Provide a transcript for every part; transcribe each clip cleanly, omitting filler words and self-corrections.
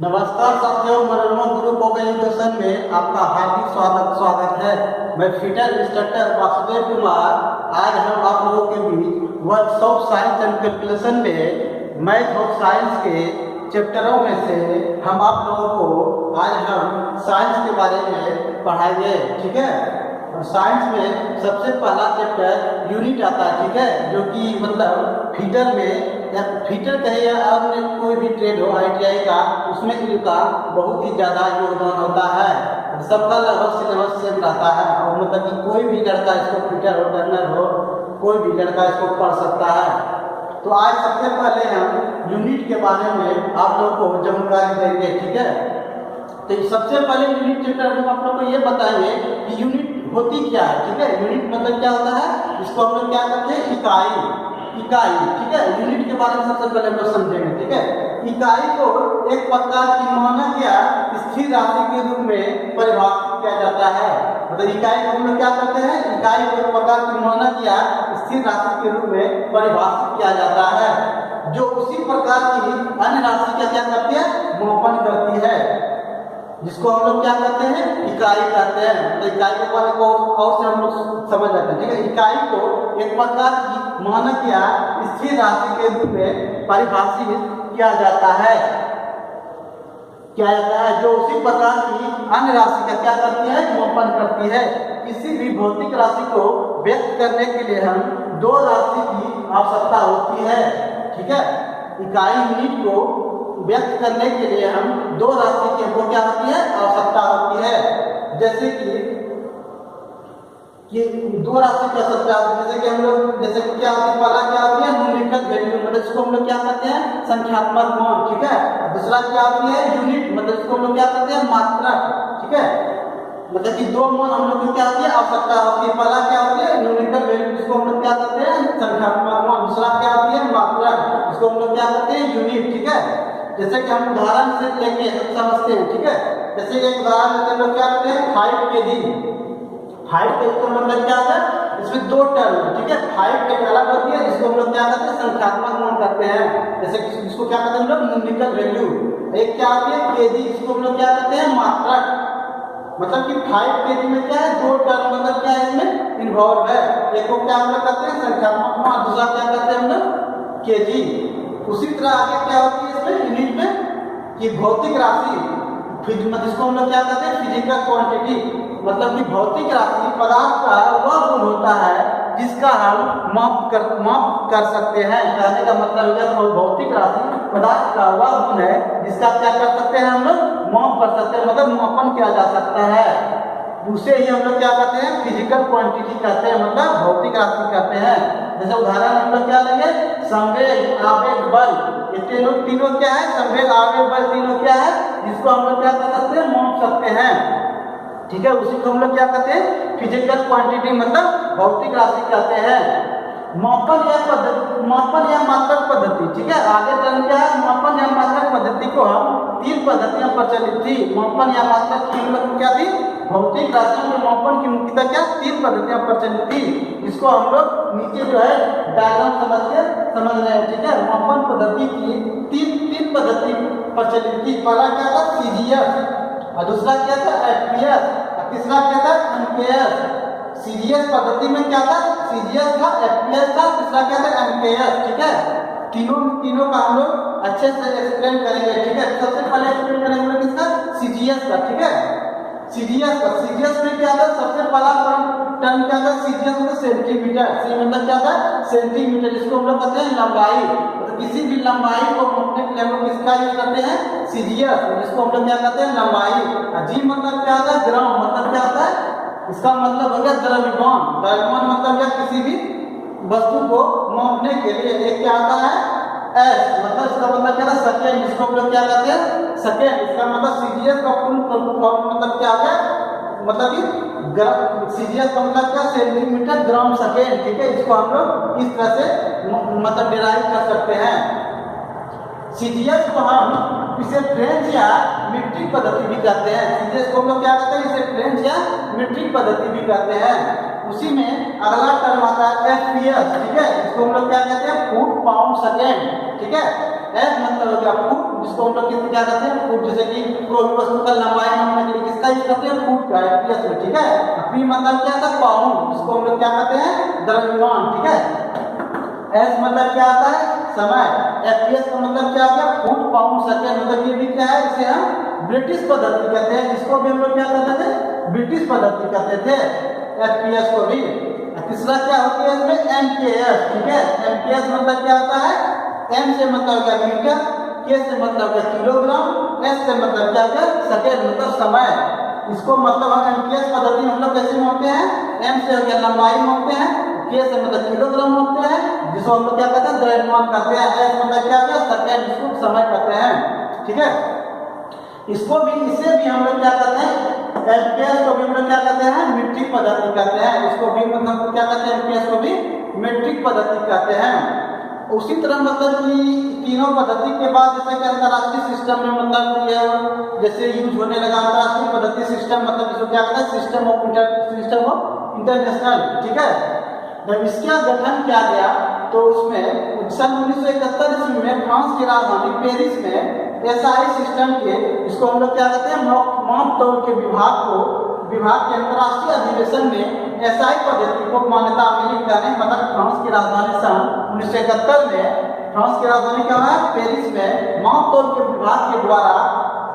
नमस्कार साथियों, Manorama group of education में आपका हार्दिक स्वागत है। मैं फिटर इंस्ट्रक्टर वासुदेव कुमार। आज हम आप लोगों के बीच वर्कशॉप साइंस एंड कैलकुलेशन में मैथ और साइंस के चैप्टरों में से हम आप लोगों को हम साइंस के बारे में पढ़ाएंगे। ठीक है, और साइंस में सबसे पहला चैप्टर यूनिट आता है। ठीक है, जो कि मतलब फीटर में या फीटर कहे या अन्य कोई भी ट्रेड हो ITI का, उसमें इनका बहुत ही ज़्यादा योगदान होता है। सबका लगभग सिलेबस सेम रहता है और मतलब कि कोई भी लड़का इसको फीटर हो, टर्नर हो, कोई भी लड़का इसको पढ़ सकता है। तो आज सबसे पहले हम यूनिट के बारे में आप लोगों को जानकारी देंगे। ठीक है, तो सबसे पहले यूनिट चैप्टर में आप लोग को ये बताएंगे कि यूनिट होती क्या है। ठीक है, यूनिट मतलब क्या होता है, इसको हम लोग क्या करते हैं, इकाई। ठीक है, यूनिट के बारे में सबसे पहले हम लोग समझेंगे। ठीक है, इकाई को एक प्रकार की मानक या स्थिर राशि के रूप में परिभाषित किया जाता है। मतलब इकाई को हम लोग क्या करते हैं, इकाई को एक प्रकार की मानक या स्थिर राशि के रूप में परिभाषित किया जाता है, जो उसी प्रकार की अन्य राशि का क्या करती है, मापन करती है, जिसको हम लोग क्या कहते हैं, इकाई कहते हैं। तो इकाई के बारे को और से हम लोग समझ जाते हैं। ठीक है, इकाई को एक प्रकार की मानक या स्थिर राशि के रूप में परिभाषित किया जाता है, जो उसी प्रकार की अन्य राशि का क्या करती है, मापन करती है। किसी भी भौतिक राशि को व्यक्त करने के लिए हम दो राशि की आवश्यकता होती है। ठीक है, इकाई यूनिट को व्यक्त करने के लिए हम दो राशि की हमको क्या होती है, आवश्यकता होती है। जैसे कि दो राशि की आवश्यकता होती है, जैसे कि हम लोग जैसे क्या होती है, पहला क्या होती है, न्यूमेरिकल वैल्यू, मतलब इसको हम लोग क्या कहते हैं, संख्यात्मक मान। ठीक है, दूसरा क्या होती है, यूनिट, मतलब इसको हम लोग क्या कहते हैं, मात्रक। ठीक है, मतलब कि दो मान हम लोग को क्या होती है, आवश्यकता होती है। पहला क्या होती है, न्यूमेरिकल वैल्यू, इसको हम लोग क्या कहते हैं, संख्यात्मक मान। दूसरा क्या होती है, मात्रक, इसको हम लोग क्या कहते हैं, यूनिट। ठीक है, जैसे कि हम उदाहरण से लेके समझते हैं। ठीक है, जैसे एक उदाहरण लेते हैं, लोग क्या करते हैं, 5 kg। 5 kg का मतलब क्या है, इसमें दो टर्म। ठीक है, 5 एक अलग होती है, जिसको हम लोग क्या करते हैं, संख्यात्मक मान करते हैं। जैसे इसको क्या कहते हैं हम लोग, न्यूमेरिकल वैल्यू। एक क्या होती है, kg, इसको हम लोग क्या कहते हैं, मात्रक। मतलब कि 5 kg में क्या है, दो टर्म, मतलब क्या है, इसमें इन्वॉल्व है। एक को क्या हम लोग कहते हैं, संख्यात्मक मान, दूसरा क्या कहते हैं हम लोग, kg। उसी तरह आगे क्या होती है इसमें यूनिट में, कि भौतिक राशि, मतलब इसको हम लोग क्या कहते हैं, फिजिकल क्वांटिटी। मतलब कि भौतिक राशि पदार्थ का वह गुण होता है जिसका हम माप कर सकते हैं। कहने का मतलब है भौतिक राशि पदार्थ का वह गुण है जिसका क्या कर सकते हैं, हम लोग माप कर सकते हैं, मतलब मापन किया जा सकता है। उसे ही हम लोग क्या कहते हैं, फिजिकल क्वांटिटी कहते हैं, मतलब भौतिक राशि कहते हैं। जैसे उदाहरण हम लोग क्या लेंगे, संवेग, आवेग, बल, ये तीनों क्या है, संवेग, आवेग, बल तीनों क्या है, जिसको हम लोग क्या कर सकते हैं, माप सकते हैं। ठीक है, उसी को हम लोग क्या कहते हैं, फिजिकल क्वांटिटी, मतलब भौतिक राशि कहते हैं। मापन या मात्रक पद्धति। ठीक है, आगे टर्म क्या है, मापन या मात्रक पद्धति को हम तीन पद्धतियां प्रचलित थी। मापन या मात्रक की मतलब क्या थी, भौतिक राशियों के मापन की मुख्यतः क्या तीन पद्धतियां प्रचलित थी। इसको हम लोग नीचे जो है डायग्राम समझ रहे हैं। ठीक है, मापन पद्धति की तीन पद्धति प्रचलित थी। पहला क्या था, सीजीएस, और दूसरा क्या था, एफपीएस, और तीसरा क्या था, एमकेएस। सीजीएस पद्धति में क्या था, सीजीएस था, एफपीएस था, तीसरा क्या था, एमकेएस। ठीक है, तीनों का हम लोग अच्छे से एक्सप्लेन करेंगे। ठीक है, सबसे पहले एक्सप्लेन करेंगे किसका, सीजीएस का। ठीक है, सीजीएस में क्या था, सबसे पहला टर्म क्या था, सीजीएस में सेंटीमीटर। मतलब क्या था, सेंटीमीटर, जिसको हम लोग कहते हैं लंबाई। तो किसी भी लंबाई को मापने के लिए हम लोग किसका यूज करते हैं, सीजीएस, जिसको हम लोग क्या कहते हैं, लंबाई। जी मतलब क्या होता है, ग्राम, मतलब क्या होता है, इसका मतलब हो गया द्रव्यमान। द्रव्यमान मतलब क्या, किसी भी वस्तु को मापने के लिए एक क्या आता है, एस, मतलब इसका मतलब क्या है, सेकेंड, जिसको हम लोग क्या कहते हैं, सेकेंड। इसका मतलब सीजीएस का मतलब क्या है, मतलब कि सीजीएस का मतलब क्या, सेंटीमीटर ग्राम सेकेंड। ठीक है, इसको हम लोग इस तरह से मतलब डिराइव कर सकते हैं। सीजीएस को हम इसे फ्रेंच या मीट्रिक पद्धति भी कहते हैं। सीजीएस को हम लोग क्या कहते हैं, इसे फ्रेंच या मीट्रिक पद्धति भी कहते हैं। उसी में अगला टर्म आता है एफपीएस। ठीक है, इसको हम लोग क्या कहते हैं, फुट पाउंड सेकेंड। ठीक है, एस मतलब हो गया फुट, जिसको हम लोग किससे क्या कहते हैं फुट, जैसे कि कोई भी वस्तु का लंबाई मापने के लिए किसका यूज करते हैं फुट का FPS में, ठीक है। पी मतलब क्या था पाउंड, जिसको हम लोग क्या कहते हैं द्रव्यमान, ठीक है। एस मतलब क्या आता है समय, FPS का मतलब क्या आता है फुट पाउंड सेकेंड, मतलब ये भी क्या है, इसे हम ब्रिटिश पद्धति कहते हैं, इसको भी हम लोग क्या कहते थे ब्रिटिश पद्धति कहते थे FPS को भी। तीसरा क्या होती है इसमें MKS, ठीक है। MKS मतलब क्या होता है, M से मतलब क्या मीटर, K से मतलब क्या किलोग्राम, S से मतलब क्या क्या सेकेंड मतलब समय। इसको मतलब हम MKS पद्धति हम लोग कैसे मापते हैं, M से हो गया लंबाई मापते हैं, K से मतलब किलोग्राम मापते हैं, जिसको हम लोग क्या कहते हैं द्रव्यमान कहते हैं, S मतलब क्या क्या सेकेंड, जिसको समय कहते हैं, ठीक है। इसको भी इसे भी हम लोग क्या कहते हैं MKS को भी हम लोग क्या कहते हैं मीट्रिक पद्धति कहते हैं, इसको भी मतलब क्या कहते हैं MKS को भी मीट्रिक पद्धति कहते हैं। उसी तरह मतलब कि तीनों पद्धति के बाद जैसे कि अंतर्राष्ट्रीय सिस्टम में मतलब ये जैसे यूज होने लगा अंतर्राष्ट्रीय पद्धति सिस्टम, मतलब इसको क्या कहते हैं सिस्टम ऑफ इंटरनेशनल, ठीक है। जब इसका गठन किया गया तो उसमें सन 1971 ईस्वी में फ्रांस की राजधानी पेरिस में SI सिस्टम के, इसको हम लोग क्या कहते हैं माप तौल के विभाग के अंतर्राष्ट्रीय अधिवेशन में SI पद्धति को मान्यता मिली, मतलब फ्रांस की राजधानी सन 1971 में फ्रांस की राजधानी क्या है पेरिस में माप तौल के विभाग के द्वारा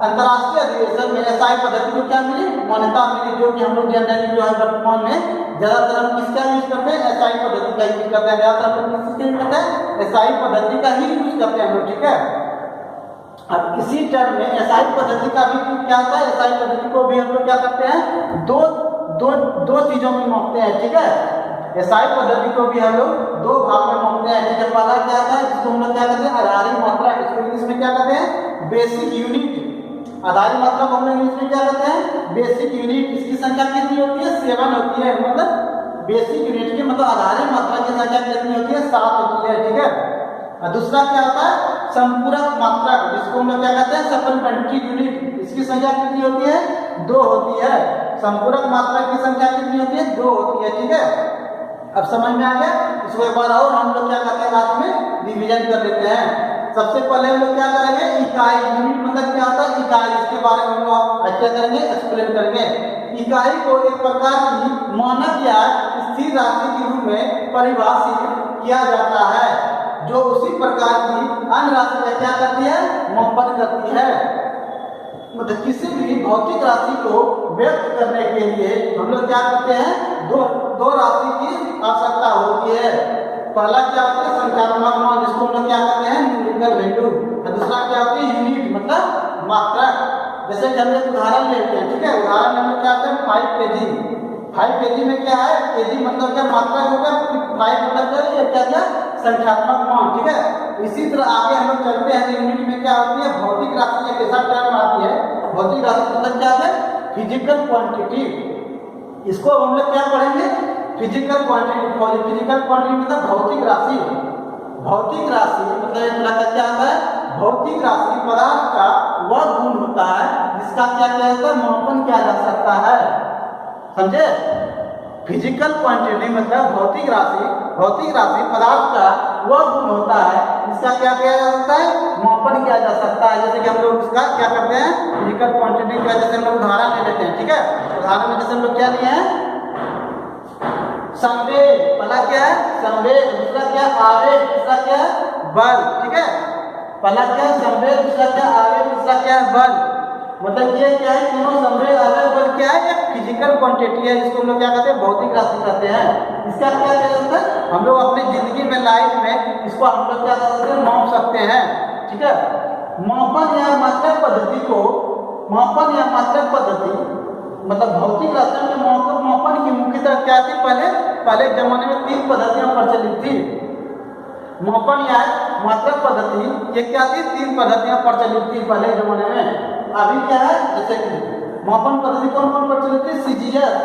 अंतर्राष्ट्रीय अधिवेशन में SI पद्धति को क्या मिली मान्यता मिली, जो कि हम लोग जनरली जो है वर्तमान में ज्यादातर हम किसका यूज करते हैं SI पद्धति का यूज करते हैं, ज्यादातर हम लोग किसका यूज करते हैं SI पद्धति का ही यूज करते हैं हम लोग, ठीक है। अब इसी टर्म में SI पद्धति का भी क्या होता है, SI पद्धति को भी हम लोग क्या करते हैं दो चीजों में मापते हैं, ठीक है। SI पद्धति को भी हम लोग दो भाग में मापते हैं, ठीक है। पहला क्या होता है जिसको हम लोग क्या कहते हैं आधारी मात्रा, इसको इंग्लिश में क्या कहते हैं बेसिक यूनिट। आधारी मात्रा को हम लोग इंग्लिश में क्या कहते हैं बेसिक यूनिट। इसकी संख्या कितनी होती है 7 होती है, मतलब बेसिक यूनिट की मतलब आधारी मात्रा की संख्या कितनी होती है 7 होती है, ठीक है। और दूसरा क्या होता है संपूरक मात्रा, जिसको हम लोग क्या कहते हैं सप्लीमेंट्री यूनिट। इसकी संख्या कितनी होती है 2 होती है। संपूरक मात्रा की संख्या कितनी होती है 2 होती है, ठीक है। अब समझ में आ गया। इसको एक बार और हम लोग क्या करते हैं लास्ट में डिवीजन कर लेते हैं। सबसे पहले हम लोग क्या करेंगे इकाई, यूनिट मतलब क्या होता है इकाई, इसके बारे में हम लोग क्या करेंगे एक्सप्लेन करेंगे। इकाई को एक प्रकार की मानक या स्थिर राशि के रूप में परिभाषित किया जाता है, जो उसी प्रकार की अन्य राशि का क्या करती है मापन करती है। मतलब किसी भी भौतिक राशि को व्यक्त करने के लिए हम लोग क्या करते हैं दो राशि की आवश्यकता होती है। पहला क्या होता है संख्यात्मक मान, जिसको हम लोग क्या करते हैं न्यूमेरिकल वैल्यू। दूसरा क्या होती है यूनिट मतलब मात्रा। जैसे कि हम एक उदाहरण लेते हैं, ठीक है। उदाहरण में क्या होता है 5 kg। 5 kg में क्या है kg मतलब क्या मात्रा होगा, 5 मतलब क्या संख्यात्मक मान, ठीक है। इसी तरह आगे हम लोग चलते हैं यूनिट में क्या होती है भौतिक राशि एक ऐसा टर्म आती है, भौतिक राशि मतलब क्या है फिजिकल क्वांटिटी। इसको हम लोग क्या पढ़ेंगे फिजिकल क्वांटिटी। फिजिकल क्वांटिटी मतलब भौतिक राशि। भौतिक राशि मतलब क्या होता है भौतिक राशि पदार्थ का वह गुण होता है जिसका क्या क्या होता है मापन किया जा सकता है, समझे। फिजिकल क्वांटिटी मतलब भौतिक राशि पदार्थ का वह गुण होता है जिसका क्या किया जा सकता है मापन किया जा सकता है। जैसे कि हम लोग इसका क्या करते हैं फिजिकल क्वांटिटी का जैसे हम लोग उदाहरण ले लेते हैं, ठीक है। उदाहरण में जैसे हम लोग क्या लिए हैं संवेग, पहला क्या है संवेग, दूसरा क्या आवेग, तीसरा क्या है बल, ठीक है। पहला क्या है संवेग, दूसरा क्या आवेग, तीसरा क्या है बल। मतलब ये क्या है तीनों संवेग आवेग बल क्या है एक फिजिकल क्वांटिटी है, जिसको हम लोग क्या कहते हैं भौतिक राशि कहते हैं। इसका क्या कहते हैं हम लोग अपनी जिंदगी में लाइफ में इसको हम लोग क्या कर सकते हैं माप सकते हैं, ठीक है। मापन या मात्रक पद्धति को मापन या मात्रक पद्धति मतलब भौतिक राशि में मापन की मुख्यतः क्या थी पहले जमाने में 3 पद्धतियां प्रचलित थी। मापन या मात्रक पद्धति ये क्या थी 3 पद्धतियां प्रचलित थी पहले जमाने में। अभी क्या है जैसे कि मापन पद्धति कौन कौन प्रचलित थी सीजीएस,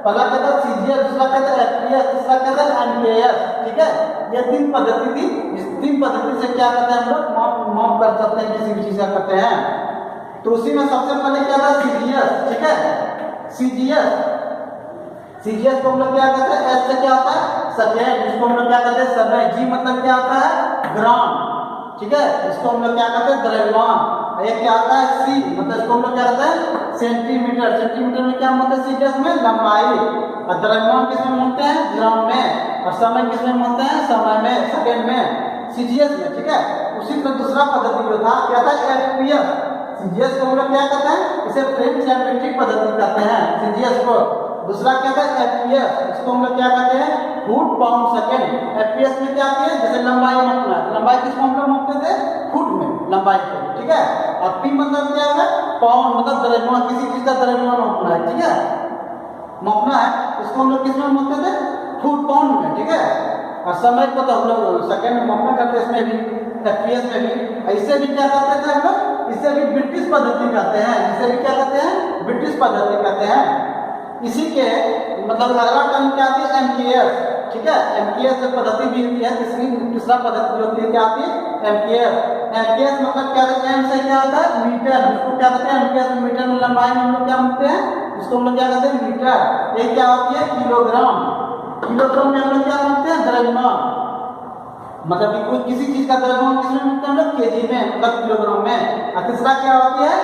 पहला कहता है सीजीएस, दूसरा कहता है एफपीएस, तीसरा कहता है एमकेएस, ठीक है। ये 3 पद्धति थी। इस 3 पद्धति से क्या करते हैं हम लोग माप कर सकते हैं किसी भी चीज का करते हैं। तो उसी में सबसे पहले क्या था सीजीएस, ठीक है। सीजीएस को हम लोग क्या कहते हैं एस से क्या होता है सेकेंड, जिसको हम लोग क्या कहते हैं समय। जी मतलब क्या होता है ग्राम, ठीक है, इसको हम लोग क्या कहते हैं द्रव्यमान। एक क्या आता है सी, मतलब इसको हम लोग क्या कहते हैं सेंटीमीटर। सेंटीमीटर में क्या होता है सीजीएस में लंबाई, और द्रव्यमान किसमें होते हैं ग्राम में, और समय किसमें होते हैं समय में सेकेंड में सीजीएस में। ठीक है, उसी तरह दूसरा पद्धति जो था क्या था एफपीएस। सीजीएस को हम लोग क्या कहते हैं, इसे फ्रेंच या मीट्रिक पद्धति कहते हैं सीजीएस को। दूसरा क्या था एफपीएस, इसको हम लोग क्या कहते हैं फुट पाउंड सेकेंड। एफपीएस में क्या आती है जैसे लंबाई मापना, लंबाई किसको हम लोग मापते थे फुट में लंबाई को। ठीक है, और पी मतलब क्या है पाउंड, मतलब द्रव्यमान, किसी चीज का द्रव्यमान मापना है। ठीक है, मापना है, इसको हम लोग किसमें मापते थे फुट पाउंड में। ठीक है, और समय को तो हम लोग सेकेंड में मापना करते हैं, इसमें भी एफपीएस में भी। ऐसे भी क्या करते थे हम लोग, इसे भी ब्रिटिश पद्धति कहते हैं, इसे भी क्या कहते हैं ब्रिटिश पद्धति कहते हैं। इसी के मतलब अगला टर्म क्या आती है एमकेएस। ठीक है, एमकेएस पद्धति भी होती है, तीसरा पद्धति जो होती है क्या आती है एमकेएस। एमकेएस मतलब क्या होता है, एम से क्या होता है मीटर, इसको क्या कहते हैं एमकेएस मीटर में लंबाई में हम लोग क्या मापते हैं, इसको हम लोग क्या कहते हैं मीटर। ये क्या होती है किलोग्राम, किलोग्राम में हम लोग क्या मापते हैं द्रव्यमान, मतलब कि कोई किसी चीज का द्रव्यमान किसमें मापते हैं हम लोग केजी में, मतलब किलोग्राम में। और तीसरा क्या होती है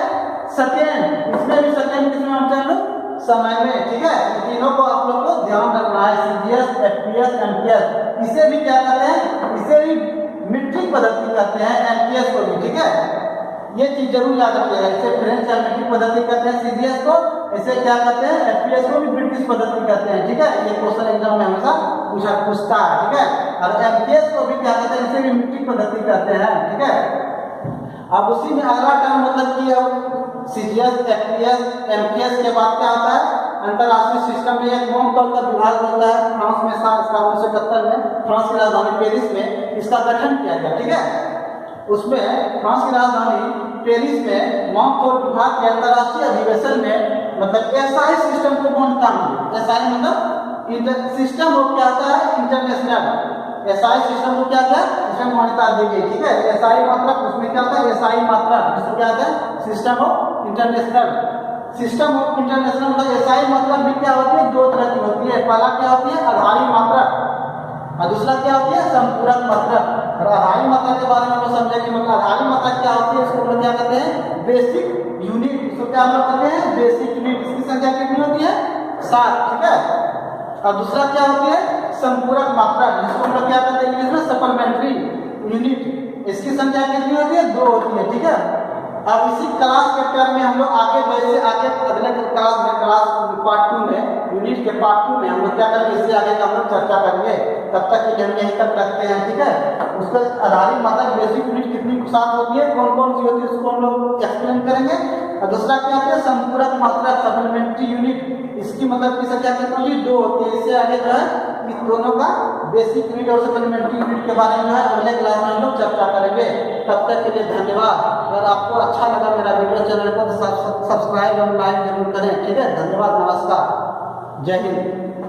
सेकेंड, इसमें भी सेकेंड किसमें मापते हैं हम लोग समय में। ठीक है, तीनों को आप लोग को ध्यान रखना है सीजीएस एफपीएस एमकेएस। इसे भी क्या कहते हैं, इसे भी मीट्रिक पद्धति कहते हैं एमकेएस को भी। ठीक है, ये चीज जरूर याद रखिएगा, इसे फ्रेंच या मीट्रिक पद्धति कहते हैं सीजीएस को, इसे क्या कहते हैं एफपीएस को भी ब्रिटिश पद्धति कहते हैं। ठीक है, ये क्वेश्चन एग्जाम में हमेशा पूछता है। ठीक है, और एमकेएस को भी क्या कहते हैं, इसे भी मीट्रिक पद्धति कहते हैं। ठीक है, अब उसी में अगला टर्म मतलब कि अब सीजीएस एफपीएस एमकेएस के बाद क्या आता है अंतरराष्ट्रीय सिस्टम में एक मोमटॉल का विभाग होता है फ्रांस में 1971 में, फ्रांस की राजधानी पेरिस में इसका गठन किया गया। ठीक है, उसमें फ्रांस की राजधानी पेरिस में मोमटॉल विभाग के अंतरराष्ट्रीय अधिवेशन में मतलब एसआई सिस्टम को बनता है। एसआई मतलब सिस्टम हो क्या आता है इंटरनेशनल, एसआई सिस्टम को क्या था इसमें मान्यता दी गई। ठीक है, एसआई मात्रक उसमें क्या था एसआई मात्रक, जिसको क्या था system of international. System of international मतलब एसआई मात्रक भी क्या होती है दो तरह की होती है, पहला क्या होती है आधारी मात्रक और दूसरा क्या होती है संपूरक मात्रक। और आधारी मात्रक के बारे में हम समझे कि मतलब आधारी मात्रक क्या होती है, इसको हम क्या कहते हैं बेसिक यूनिट, इसको क्या हम लोग कहते हैं बेसिक यूनिट। इसकी संख्या कितनी होती है 7। ठीक है, और दूसरा क्या होती है संपूरक मात्रक, जिसको हम लोग क्या कहते हैं इंग्लिश में सप्लीमेंट्री यूनिट, इसकी संख्या कितनी होती है 2 होती है। ठीक है, अब इसी क्लास के टर्म में हम लोग आगे जैसे आगे अगले क्लास में क्लास पार्ट 2 में यूनिट के पार्ट 2 में हम लोग क्या करेंगे इससे आगे का हम लोग चर्चा करेंगे। तब तक के लिए हम यहीं तक रखते हैं। ठीक है, उसका आधारित मात्रक बेसिक यूनिट कितनी सात होती है, कौन कौन सी होती है उसको हम लोग एक्सप्लेन करेंगे। और दूसरा क्या होता है संपूरक मात्रक सप्लीमेंट्री यूनिट, इसकी मतलब की संख्या कितनी होती है 2 होती है। इससे आगे जो है इस दोनों का बेसिक यूनिट और सप्लीमेंट्री यूनिट के बारे में जो है अगले क्लास में हम लोग चर्चा करेंगे। तब तक के लिए धन्यवाद। अगर आपको अच्छा लगा मेरा वीडियो चैनल को तो सब्सक्राइब और लाइक जरूर करें। ठीक है, धन्यवाद, नमस्कार, जय हिंद।